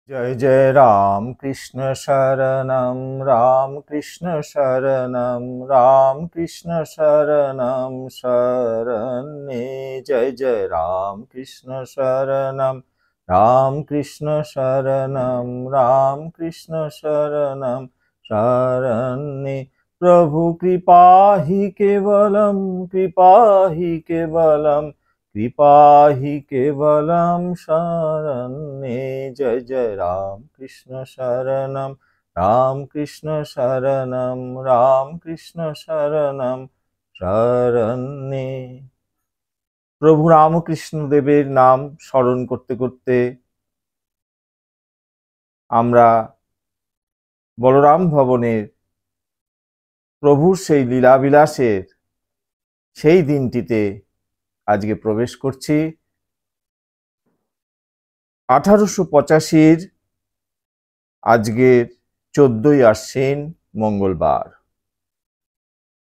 जय जय राम कृष्ण शरणं राम कृष्ण शरणं राम कृष्ण शरणं शरण्ये। जय जय राम कृष्ण शरणं राम कृष्ण शरणं राम कृष्ण शरणं शरण्ये। प्रभु कृपा ही केवलम, कृपा ही केवलम, कृपा ही केवलम शरण्ये। जय जय राम कृष्ण शरणं राम कृष्ण शरणं राम कृष्ण शरणं शरण्ये। প্রভু রামকৃষ্ণ দেবের নাম স্মরণ করতে করতে আমরা বলরাম ভবনের প্রভুর সেই লীলাবিলাসের সেই দিনটিতে আজকে প্রবেশ করছি। 1885 আজকের 14ই আশ্বিন মঙ্গলবার।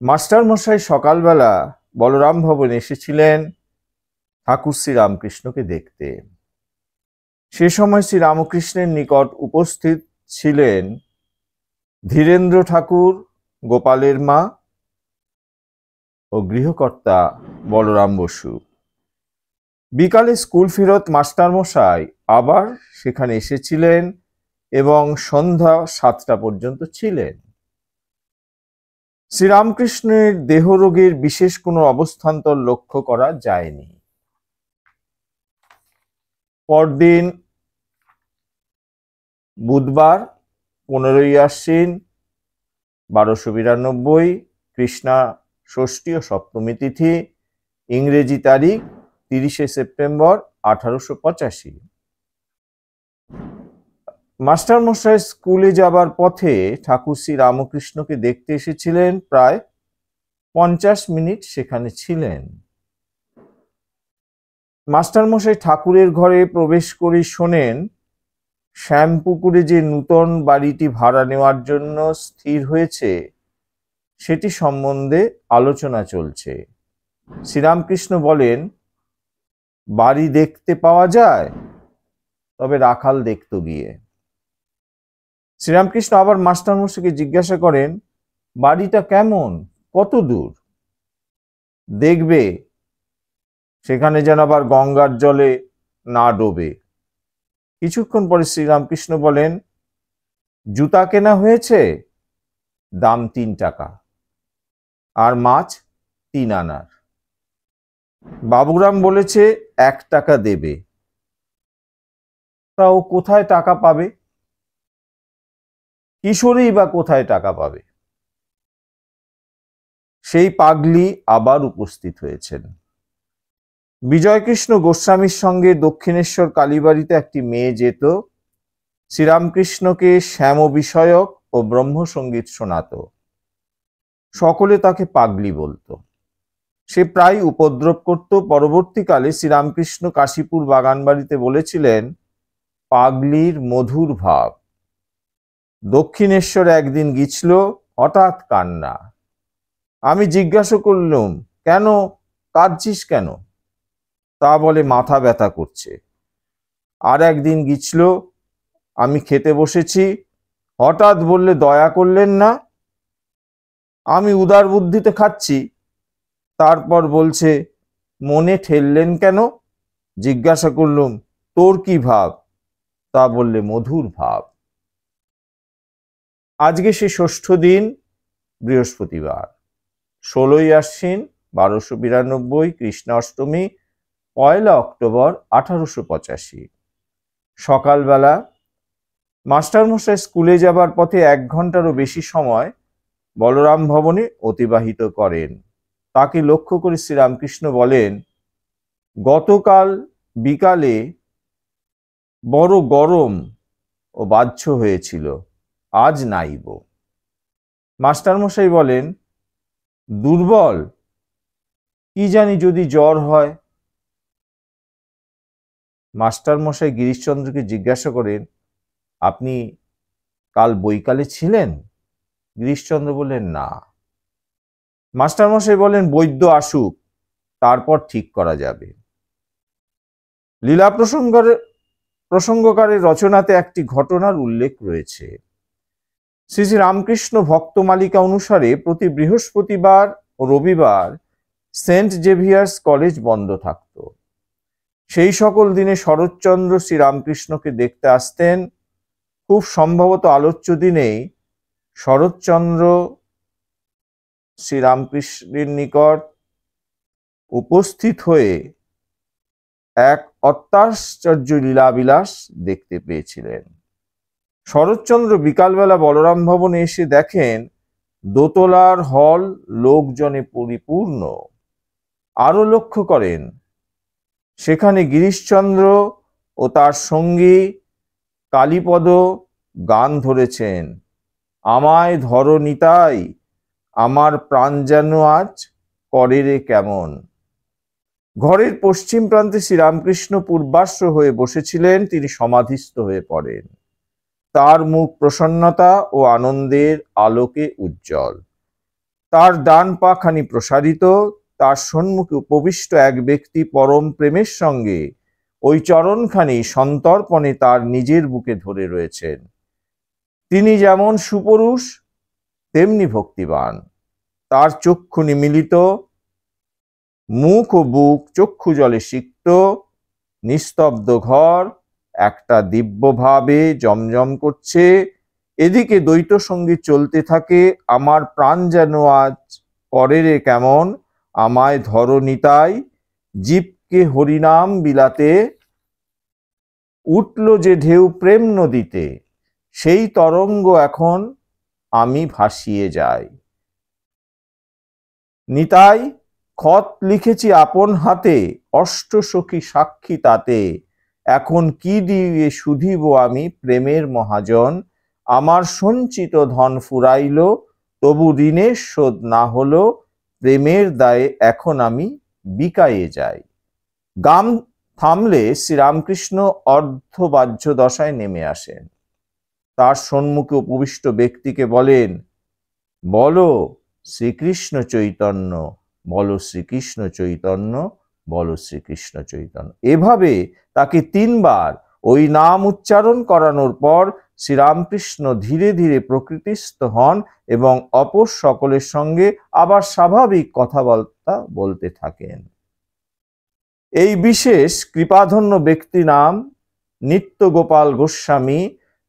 মাস্টার মশাই সকালবেলা বলরাম ভবনে এসেছিলেন ঠাকুর শ্রীরামকৃষ্ণকে দেখতে। সে সময় শ্রীরামকৃষ্ণের নিকট উপস্থিত ছিলেন ধীরেন্দ্র ঠাকুর, গোপালের মা ও গৃহকর্তা বলরাম বসু। বিকালে স্কুল ফেরত মাস্টার মশাই আবার সেখানে এসেছিলেন এবং সন্ধ্যা 7টা পর্যন্ত ছিলেন। শ্রীরামকৃষ্ণের দেহরোগের বিশেষ কোনো অবস্থান্তর লক্ষ্য করা যায়নি। পরদিন বুধবার 15ই আশ্বিন 1292 কৃষ্ণা ষষ্ঠী ও সপ্তমী তিথি, ইংরেজি তারিখ 30শে সেপ্টেম্বর 1885। মাস্টার মশাই স্কুলে যাবার পথে ঠাকুর শ্রী রামকৃষ্ণকে দেখতে এসেছিলেন। প্রায় 50 মিনিট সেখানে ছিলেন। মাস্টার মশাই ঠাকুরের ঘরে প্রবেশ করে শোনেন শ্যামপুকুরে যে নূতন বাড়িটি ভাড়া নেওয়ার জন্য স্থির হয়েছে সেটি সম্বন্ধে আলোচনা চলছে। শ্রীরামকৃষ্ণ বলেন, বাড়ি দেখতে পাওয়া যায়, তবে রাখাল দেখতে গিয়ে। শ্রীরামকৃষ্ণ আবার মাস্টার মশাইকে জিজ্ঞাসা করেন, বাড়িটা কেমন, কত দূর? দেখবে সেখানে যেন আবার গঙ্গার জলে না ডোবে। কিছুক্ষণ পরে শ্রীরামকৃষ্ণ বলেন, জুতা কেনা হয়েছে, দাম 3 টাকা, আর মাছ 3 আনার। বাবুরাম বলেছে 1 টাকা দেবে। তা ও কোথায় টাকা পাবে? কিশোরী বা কোথায় টাকা পাবে? সেই পাগলি আবার উপস্থিত হয়েছেন। বিজয়কৃষ্ণ গোস্বামীর সঙ্গে দক্ষিণেশ্বর কালীবাড়িতে একটি মেয়ে যেত, শ্রীরামকৃষ্ণকে শ্যাম বিষয়ক ও ব্রহ্মসঙ্গীত শোনাত। সকলে তাকে পাগলি বলতো। সে প্রায় উপদ্রব করত। পরবর্তীকালে শ্রীরামকৃষ্ণ কাশীপুর বাগানবাড়িতে বলেছিলেন, পাগলির মধুর ভাব। দক্ষিণেশ্বরে একদিন গিয়েছিল, হঠাৎ কান্না। আমি জিজ্ঞাসা করলুম, কেন কাঁদছিস কেন? তা বলে মাথা ব্যথা করছে। আর একদিন গিয়েছিল, আমি খেতে বসেছি, হঠাৎ বললে দয়া করলেন না। আমি উদার বুদ্ধিতে খাচ্ছি, তারপর বলছে মনে ঠেললেন কেন? জিজ্ঞাসা করলুম, তোর কি ভাব? তা বললে মধুর ভাব। আজকে সে ষষ্ঠ দিন, বৃহস্পতিবার, 16ই আশ্বিন 1292 কৃষ্ণ অষ্টমী, 1 অক্টোবর 1885। সকালবেলা মাস্টারমশাই স্কুলে যাবার পথে 1 ঘন্টারও বেশি সময় বলরাম ভবনে অতিবাহিত করেন। তাকে লক্ষ্য করে শ্রীরামকৃষ্ণ বলেন, গতকাল বিকালে বড় গরম ও বাহ্য হয়েছিল, আজ নাইব। মাস্টারমশাই বলেন, দুর্বল, কি জানি যদি জ্বর হয়। মাস্টারমশাই গিরিশচন্দ্রকে জিজ্ঞাসা করেন, আপনি কাল বৈকালে ছিলেন? গিরিশচন্দ্র বললেন, না। মাস্টারমশাই বলেন, বৈদ্য আসুক, তারপর ঠিক করা যাবে। লীলা প্রসঙ্গের প্রসঙ্গকারের রচনাতে একটি ঘটনার উল্লেখ রয়েছে। শ্রী শ্রী রামকৃষ্ণ ভক্তমালিকা অনুসারে প্রতি বৃহস্পতিবার ও রবিবার সেন্ট জেভিয়ার্স কলেজ বন্ধ থাকত। সেই সকল দিনে শরৎচন্দ্র শ্রীরামকৃষ্ণকে দেখতে আসতেন। খুব সম্ভবত আলোচ্য দিনেই শরৎচন্দ্র শ্রীরামকৃষ্ণের নিকট উপস্থিত হয়ে এক অত্যাশ্চর্য লীলাবিলাস দেখতে পেয়েছিলেন। শরৎচন্দ্র বিকালবেলা বলরাম ভবনে এসে দেখেন দোতলার হল লোকজনে পরিপূর্ণ। আরো লক্ষ্য করেন সেখানে গিরিশচন্দ্র ও তার সঙ্গী কালীপদ গান ধরেছেন, আমায় ধরো নিতাই, আমার প্রাণ যেন আজ করে রে কেমন। ঘরের পশ্চিম প্রান্তে শ্রীরামকৃষ্ণ পূর্বাশ্র হয়ে বসেছিলেন। তিনি সমাধিস্থ হয়ে পড়েন। তার মুখ প্রসন্নতা ও আনন্দের আলোকে উজ্জ্বল। তার ডান পা খানি প্রসারিত। তার সম্মুখে উপবিষ্ট এক ব্যক্তি পরম প্রেমের সঙ্গে ওই চরণখানি সন্তর্পণে তার নিজের বুকে ধরে রয়েছেন। তিনি যেমন সুপুরুষ তেমনি ভক্তিবান। তার চক্ষু নিমিলিত, মুখ ও বুক চক্ষু জলে সিক্ত। নিস্তব্ধ ঘর একটা দিব্যভাবে জমজম করছে। এদিকে দ্বৈত সঙ্গীত চলতে থাকে, আমার প্রাণ যেন আজ করে রে কেমন, আমায় ধরো নিতাই, জীবকে হরিনাম বিলাতে, উঠল যে ঢেউ প্রেম নদীতে, সেই তরঙ্গ এখন আমি ভাসিয়ে যাই। নিতাই, খত লিখেছি আপন হাতে, অষ্টসখী সাক্ষী তাতে, এখন কি দিয়ে শুধিব আমি প্রেমের মহাজন, আমার সঞ্চিত ধন ফুরাইল, তবু ঋণের শোধ না হলো, প্রেমের দায়ে এখন আমি বিকায়ে যাই। গান থামলে শ্রীরামকৃষ্ণ অর্ধবাহ্য দশায় নেমে আসেন। তার সম্মুখে উপবিষ্ট ব্যক্তিকে বলেন, বলো শ্রীকৃষ্ণ চৈতন্য, বলো শ্রীকৃষ্ণ চৈতন্য, বলো শ্রীকৃষ্ণ চৈতন্য। এভাবে তাকে 3 বার ওই নাম উচ্চারণ করানোর পর শ্রীরামকৃষ্ণ ধীরে ধীরে প্রকৃতিস্থ হন এবং অপর সকলের সঙ্গে আবার স্বাভাবিক কথাবার্তা বলতে থাকেন। এই বিশেষ কৃপাধন্য ব্যক্তি নাম নিত্যগোপাল গোস্বামী,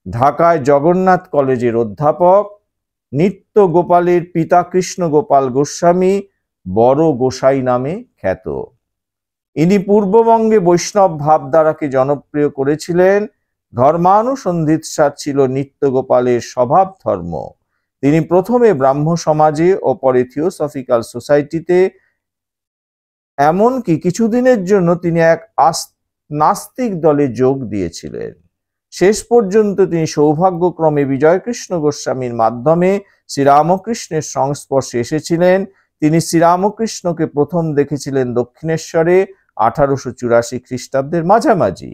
ঢাকায় জগন্নাথ কলেজের অধ্যাপক। নিত্য গোপালের পিতা কৃষ্ণ গোপাল গোস্বামী বড় গোসাই নামে খ্যাত। ইনি পূর্ববঙ্গে বৈষ্ণব ভাবধারাকে জনপ্রিয় করেছিলেন। ধর্মানুসন্ধিৎসার ছিল নিত্য গোপালের স্বভাব ধর্ম। তিনি প্রথমে ব্রাহ্ম সমাজে ও পরে থিওসফিক্যাল সোসাইটিতে, এমনকি কিছুদিনের জন্য তিনি এক নাস্তিক দলে যোগ দিয়েছিলেন। শেষ পর্যন্ত তিনি সৌভাগ্যক্রমে বিজয়কৃষ্ণ গোস্বামীর মাধ্যমে শ্রীরামকৃষ্ণের সংস্পর্শে এসেছিলেন। তিনি শ্রীরামকৃষ্ণকে প্রথম দেখেছিলেন দক্ষিণেশ্বরে 1884 খ্রিস্টাব্দের মাঝামাঝি।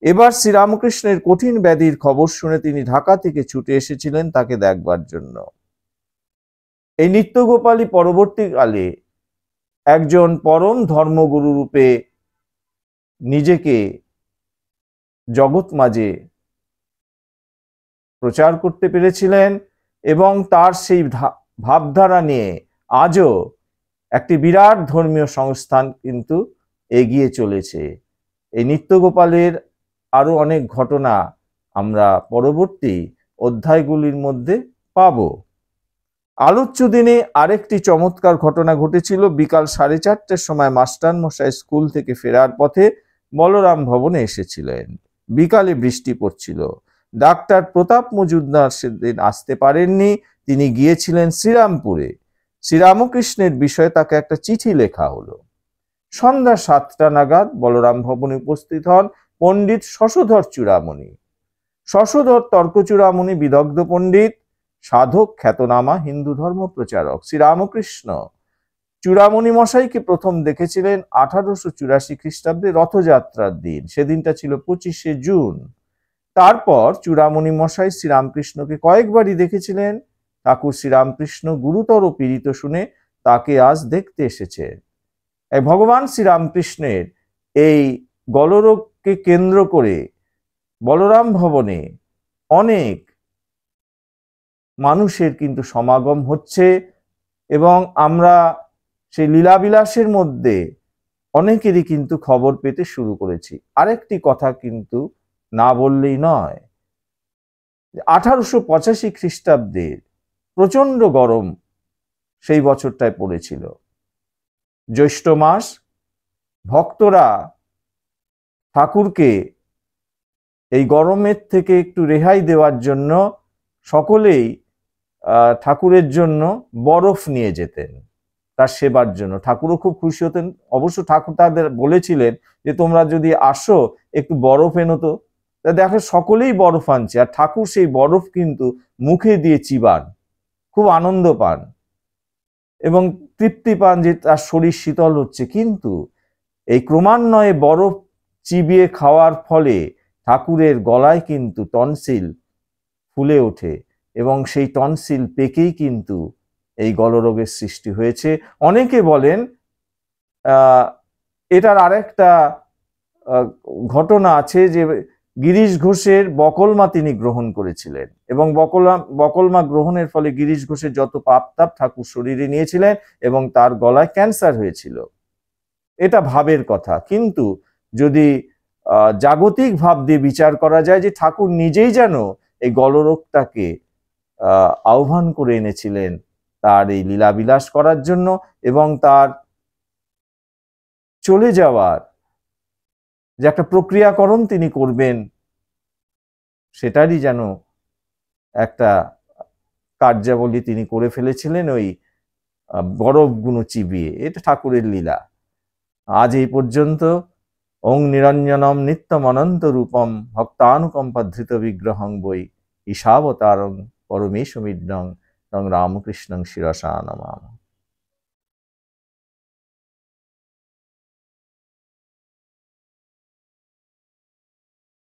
এবার শ্রীরামকৃষ্ণের কঠিন ব্যাধির খবর শুনে তিনি ঢাকা থেকে ছুটে এসেছিলেন তাকে দেখবার জন্য। এই নিত্যগোপালই পরবর্তীকালে একজন পরম ধর্মগুরু রূপে নিজেকে জগৎ মাঝে প্রচার করতে পেরেছিলেন এবং তার সেই ভাবধারা নিয়ে আজও একটি বিরাট ধর্মীয় সংস্থান কিন্তু এগিয়ে চলেছে। এই নিত্যগোপালের আরো অনেক ঘটনা আমরা পরবর্তী অধ্যায়গুলির মধ্যে পাব। আলোচ্য দিনে আরেকটি চমৎকার ঘটনা ঘটেছিল। বিকাল 4:30টার সময় মাস্টার মশাই স্কুল থেকে ফেরার পথে বলরাম ভবনে এসেছিলেন। বিকালে বৃষ্টি পড়ছিল। ডাক্তার প্রতাপ মজুমদার সেদিন আসতে পারেননি। তিনি গিয়েছিলেন শ্রীরামপুরে। শ্রীরামকৃষ্ণের বিষয়ে তাকে একটা চিঠি লেখা হলো। সন্ধ্যা 7টা নাগাদ বলরাম ভবনে উপস্থিত হন পণ্ডিত শশধর চূড়ামণি। শশধর তর্ক চূড়ামণি বিদগ্ধ পণ্ডিত, সাধক, খ্যাতনামা হিন্দু ধর্ম প্রচারক। শ্রীরামকৃষ্ণ চূড়ামণি মশাইকে প্রথম দেখেছিলেন 1884 খ্রিস্টাব্দে রথযাত্রার দিন। সেদিনটা ছিল 25শে জুন। তারপর চূড়ামণি মশাই শ্রীরামকৃষ্ণকে কয়েকবারই দেখেছিলেন। ঠাকুর শ্রীরামকৃষ্ণ গুরুতর পীড়িত শুনে তাকে আজ দেখতে এসেছে। ভগবান শ্রীরামকৃষ্ণের এই গলরোগ কে কেন্দ্র করে বলরাম ভবনে অনেক মানুষের কিন্তু সমাগম হচ্ছে এবং আমরা সেই লীলাবিলাসের মধ্যে অনেকেরই কিন্তু খবর পেতে শুরু করেছি। আরেকটি কথা কিন্তু না বললেই নয়, 1885 খ্রিস্টাব্দের প্রচন্ড গরম সেই বছরটায় পড়েছিল। জ্যৈষ্ঠ মাস, ভক্তরা ঠাকুরকে এই গরমের থেকে একটু রেহাই দেওয়ার জন্য সকলেই ঠাকুরের জন্য বরফ নিয়ে যেতেন তার সেবার জন্য। ঠাকুরও খুব খুশি হতেন। অবশ্য ঠাকুর তাদের বলেছিলেন যে তোমরা যদি আসো একটু বরফ এনো তো। দেখো সকলেই বরফ আনছে, আর ঠাকুর সেই বরফ কিন্তু মুখে দিয়ে চিবান, খুব আনন্দ পান এবং তৃপ্তি পান যে তার শরীর শীতল হচ্ছে। কিন্তু এই ক্রমান্বয়ে বরফ চিবিয়ে খাওয়ার ফলে ঠাকুরের গলায় কিন্তু টনসিল ফুলে ওঠে এবং সেই টনসিল পেকেই কিন্তু এই গলরোগের সৃষ্টি হয়েছে। অনেকে বলেন এটার আরেকটা ঘটনা আছে যে গিরিশ ঘোষের বকলমা তিনি গ্রহণ করেছিলেন এবং বকলমা গ্রহণের ফলে গিরিশ ঘোষের যত পাপ তাপ ঠাকুর শরীরে নিয়েছিলেন এবং তার গলায় ক্যান্সার হয়েছিল। এটা ভাবের কথা, কিন্তু যদি জাগতিক ভাব দিয়ে বিচার করা যায় যে ঠাকুর নিজেই যেন এই গলরোগটাকে আহ্বান করে এনেছিলেন তার এই লীলাবিলাস করার জন্য এবং তার চলে যাওয়ার যে একটা প্রক্রিয়াকরণ তিনি করবেন সেটারই যেন একটা কার্যাবলী তিনি করে ফেলেছিলেন ওই বরফগুলো চিবিয়ে। এটা ঠাকুরের লীলা। আজ এই পর্যন্ত। ওং নিরঞ্জনম নিত্যম অনন্ত রূপম ভক্তানুকম্পাধৃত বিগ্রহং বৈ ঈশাবতারং পরমেশমিড্ডং তং রামকৃষ্ণং শিরসা নমামি।